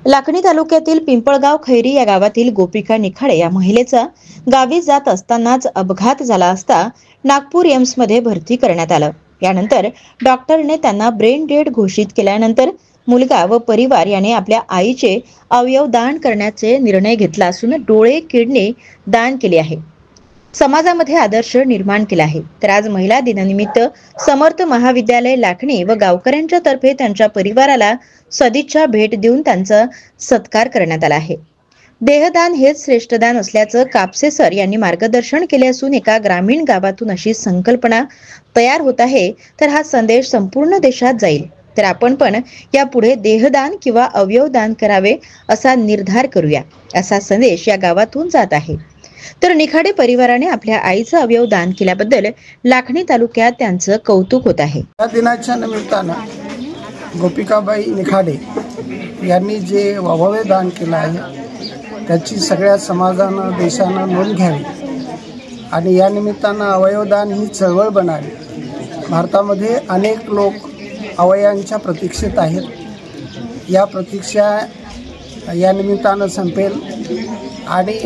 लाखनी तालुक्यातील पिंपळगाव खैरी या गावातील गोपिका निखाडे या महिलेचा गावी जात असतानाच अपघात झाला असता नागपूर एम्समध्ये भरती करण्यात आलं। यानंतर डॉक्टरने त्यांना ब्रेन डेड घोषित केल्यानंतर मुलगा व परिवार याने आपल्या आईचे अवयव दान करण्याचे निर्णय घेतला असून डोळे किडनी दान केले आहे। समाजामध्ये आदर्श निर्माण केला आहे। तर आज महिला दिनानिमित्त समर्थ महाविद्यालय लाखनी व गावकऱ्यांच्या तर्फे त्यांच्या परिवाराला सदिच्छा भेट देऊन त्यांचा सत्कार करण्यात आला आहे। देहदान हेच श्रेष्ठदान असल्याचं कापसे सर यांनी मार्गदर्शन केले असून एका ग्रामीण गावातून अशी संकल्पना तयार होत आहे तर हा संदेश संपूर्ण देशात जाईल। तर आपण पण यापुढे देहदान किंवा अवयवदान करावे असा निर्धार करूया असा संदेश या गावातून जात आहे। तर निखाडे परिवाराने आपल्या आईचं अवयव दान केल्याबद्दल लाखनी तालुक्यात त्यांचं कौतुक होत आहे। या दिनाच्या निमित्तानं गोपिकाबाई निखाडे यांनी जे अवयव दान केलं आहे त्याची सगळ्या समाजानं देशानं नोंद घ्यावी आणि या निमित्तानं अवयवदान ही चळवळ बनावी। भारतामध्ये अनेक लोक अवयवांच्या प्रतीक्षेत आहेत। या प्रतीक्षा या निमित्तानं संपेल आणि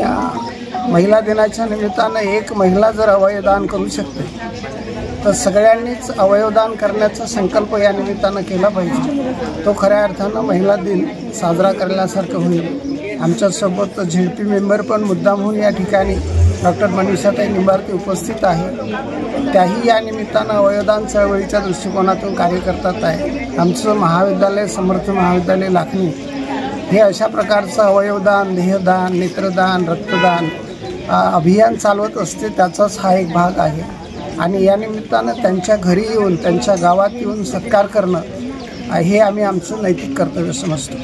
महिला दिनाच्या निमित्तानं एक महिला जर अवयवदान करू शकते तर सगळ्यांनीच अवयवदान करण्याचा संकल्प या निमित्तानं केला पाहिजे। तो खऱ्या अर्थानं महिला दिन साजरा करण्यासारखं होईल। आमच्यासोबत झेडपी मेंबर पण मुद्दामहून या ठिकाणी डॉक्टर मनीषाताई निंबारके उपस्थित आहे। त्याही या निमित्तानं अवयवदान चळवळीच्या दृष्टिकोनातून कार्य करतात आहे। आमचं महाविद्यालय समर्थ महाविद्यालय लाखनी हे अशा प्रकारचं अवयवदान, देहदान, नेत्रदान, रक्तदान अभियान चालवत असते। त्याचाच हा एक भाग आहे आणि या निमित्तानं त्यांच्या घरी येऊन त्यांच्या गावात येऊन सत्कार करणं हे आम्ही आमचं नैतिक कर्तव्य समजतो।